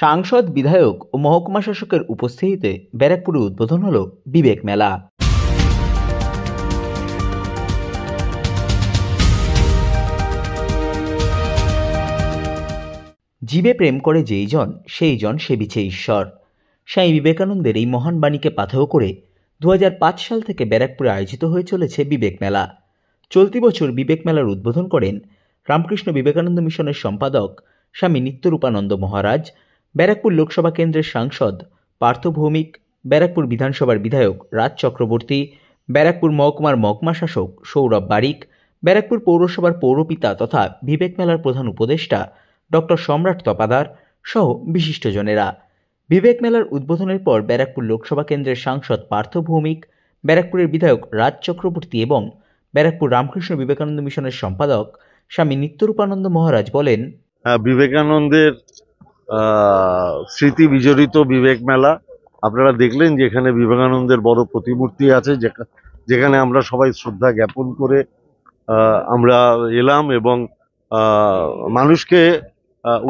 সাংসদ, বিধায়ক ও মহকুমা শাসকের উপস্থিতিতে ব্যারাকপুরে উদ্বোধন হলো বিবেক মেলা। জীবে প্রেম করে যেই জন সেই জন সেবিছে ঈশ্বর। স্বামী বিবেকানন্দের এই মহান বাণীকে পাথেয় করে 2005 সাল থেকে ব্যারাকপুরে আয়োজিত হয়ে চলেছে বিবেক মেলা। চলতি বছর বিবেক মেলার উদ্বোধন করেন রামকৃষ্ণ বিবেকানন্দ মিশনের সম্পাদক স্বামী নিত্যরূপানন্দ মহারাজ, ব্যারাকপুর লোকসভা কেন্দ্রের সাংসদ পার্থ ভৌমিক, ব্যারাকপুর বিধানসভার বিধায়ক রাজ চক্রবর্তী, ব্যারাকপুর মহকুমার মহকুমা শাসক সৌরভ বারিক, ব্যারাকপুর পৌরসভার পৌরপিতা তথা বিবেক মেলার প্রধান উপদেষ্টা ডক্টর সম্রাট তপাদার সহ বিশিষ্টজনেরা। বিবেক মেলার উদ্বোধনের পর ব্যারাকপুর লোকসভা কেন্দ্রের সাংসদ পার্থ ভৌমিক, ব্যারাকপুরের বিধায়ক রাজ চক্রবর্তী এবং ব্যারাকপুর রামকৃষ্ণ বিবেকানন্দ মিশনের সম্পাদক স্বামী নিত্যরূপানন্দ মহারাজ বলেন, বিবেকানন্দের স্মৃতি বিজড়িত বিবেক মেলা আপনারা দেখলেন, যেখানে বিবেকানন্দের বড় প্রতিমূর্তি আছে, যেখানে আমরা সবাই শ্রদ্ধা জ্ঞাপন করে আমরা এলাম এবং মানুষকে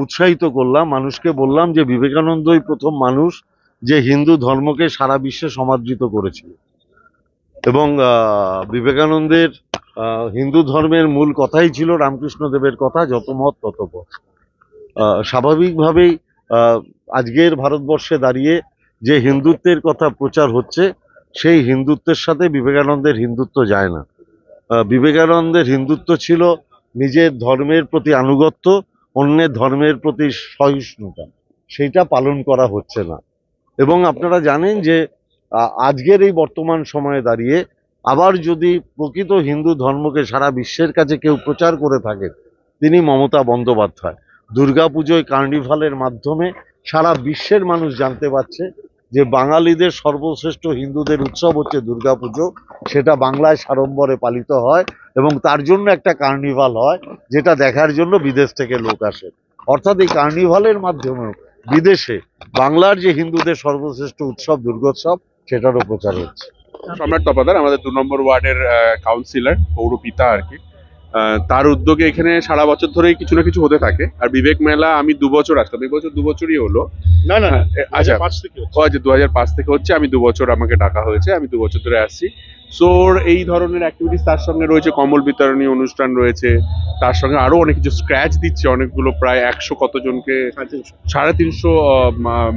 উৎসাহিত করলাম। মানুষকে বললাম যে বিবেকানন্দই প্রথম মানুষ যে হিন্দু ধর্মকে সারা বিশ্বে সমাদৃত করেছিল এবং বিবেকানন্দের হিন্দু ধর্মের মূল কথাই ছিল রামকৃষ্ণদেবের কথা, যত মত তত পথ। স্বাভাবিকভাবেই আজকের ভারতবর্ষে দাঁড়িয়ে যে হিন্দুত্বের কথা প্রচার হচ্ছে, সেই হিন্দুত্বের সাথে বিবেকানন্দের হিন্দুত্ব যায় না। বিবেকানন্দের হিন্দুত্ব ছিল নিজের ধর্মের প্রতি আনুগত্য, অন্যের ধর্মের প্রতি সহিষ্ণুতা। সেইটা পালন করা হচ্ছে না। এবং আপনারা জানেন যে আজকের এই বর্তমান সময়ে দাঁড়িয়ে আবার যদি প্রকৃত হিন্দু ধর্মকে সারা বিশ্বের কাছে কেউ প্রচার করে থাকেন, তিনি মমতা বন্দ্যোপাধ্যায়। দুর্গাপুজোয় কার্নিভালের মাধ্যমে সারা বিশ্বের মানুষ জানতে পারছে যে বাঙালিদের সর্বশ্রেষ্ঠ হিন্দুদের উৎসব হচ্ছে দুর্গাপুজো। সেটা বাংলায় সাড়ম্বরে পালিত হয় এবং তার জন্য একটা কার্নিভাল হয়, যেটা দেখার জন্য বিদেশ থেকে লোক আসে। অর্থাৎ এই কার্নিভালের মাধ্যমে বিদেশে বাংলার যে হিন্দুদের সর্বশ্রেষ্ঠ উৎসব দুর্গোৎসব, সেটারও প্রচার হচ্ছে। সম্রাট তপাদার আমাদের 2 নম্বর ওয়ার্ডের কাউন্সিলর, পৌরপিতা আর কি, তার উদ্যোগে এখানে সারা বছর ধরেই কিছু না কিছু হতে থাকে। আর বিবেক মেলা আমি 2 বছর আসতাম, এই বছর 2 বছরই হলো। না, আচ্ছা 2005 থেকে হচ্ছে। আমি 2 বছর আমাকে ডাকা হয়েছে, আমি 2 বছর ধরে আসছি। সো এই ধরনের অ্যাক্টিভিটিস, তার সঙ্গে রয়েছে কম্বল বিতরণী অনুষ্ঠান রয়েছে, তার সঙ্গে আরো অনেক কিছু স্ক্র্যাচ দিচ্ছে অনেকগুলো, প্রায় 100 কতজনকে, 350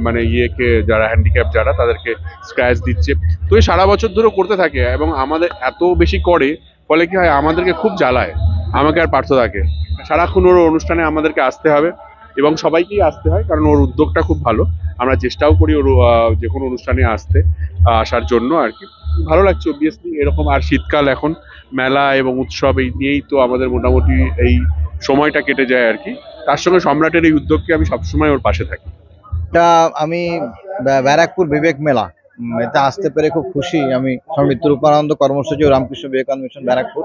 মানে ইয়েকে, যারা হ্যান্ডিক্যাপ যারা, তাদেরকে স্ক্র্যাচ দিচ্ছে। তো এই সারা বছর ধরে করতে থাকে এবং আমাদের এত বেশি করে ফলে কি হয়, আমাদেরকে খুব জ্বালায়, আমাকে আর পার্থদাকে। সারাক্ষণ ওর অনুষ্ঠানে আমাদেরকে আসতে হবে এবং সবাইকেই আসতে হয়, কারণ ওর উদ্যোগটা খুব ভালো। আমরা চেষ্টাও করি ওর যে কোনো অনুষ্ঠানে আসার জন্য আর কি। ভালো লাগছে অবভিয়াসলি এরকম। আর শীতকাল, এখন মেলা এবং উৎসব এই নিয়েই তো আমাদের মোটামুটি এই সময়টা কেটে যায় আর কি। তার সঙ্গে সম্রাটের এই উদ্যোগকে আমি সবসময় ওর পাশে থাকি। এটা আমি ব্যারাকপুর বিবেক মেলা এতে আসতে পেরে খুব খুশি। আমি স্বামী নিত্যরূপানন্দ কর্মসূচি রামকৃষ্ণ বিবেকানন্দ মিশন ব্যারাকপুর,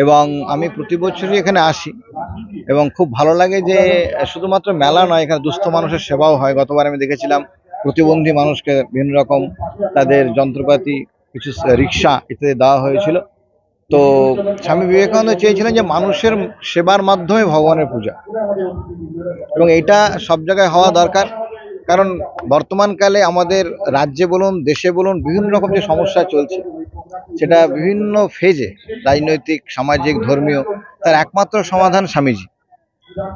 এবং আমি প্রতি বছরই এখানে আসি এবং খুব ভালো লাগে যে শুধুমাত্র মেলা নয়, এখানে দুস্থ মানুষের সেবাও হয়। গতবার আমি দেখেছিলাম প্রতিবন্ধী মানুষকে বিভিন্ন রকম তাদের যন্ত্রপাতি, কিছু রিক্সা ইত্যাদি দেওয়া হয়েছিল। তো স্বামী বিবেকানন্দ চেয়েছিলেন যে মানুষের সেবার মাধ্যমে ভগবানের পূজা, এবং এটা সব জায়গায় হওয়া দরকার। কারণ বর্তমানকালে আমাদের রাজ্যে বলুন, দেশে বলুন, বিভিন্ন রকম যে সমস্যা চলছে, সেটা বিভিন্ন ফেজে, রাজনৈতিক, সামাজিক, ধর্মীয়, তার একমাত্র সমাধান স্বামীজি।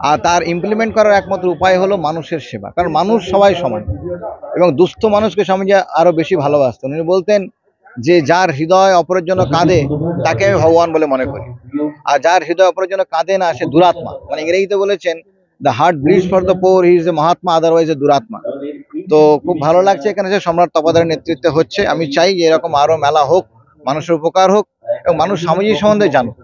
আর তার ইমপ্লিমেন্ট করার একমাত্র উপায় হলো মানুষের সেবা। কারণ মানুষ সবাই সমান, এবং দুস্থ মানুষকে স্বামীজি আরো বেশি ভালোবাসতেন। উনি বলতেন যে যার হৃদয় অপরের জন্য কাঁদে তাকে আমি ভগবান বলে মনে করি, আর যার হৃদয় অপরের জন্য কাঁদে না সে দুরাত্মা। মানে ইংরেজিতে বলেছেন, the heart bleeds for the poor, he is a mahatma, otherwise a duratma. তো খুব ভালো লাগছে এখানে যে সম্রাট তপাদারের নেতৃত্বে হচ্ছে। আমি চাই যে এরকম আরো মেলা হোক, মানুষের উপকার হোক এবং মানুষ স্বামীজি সম্বন্ধে জানুক।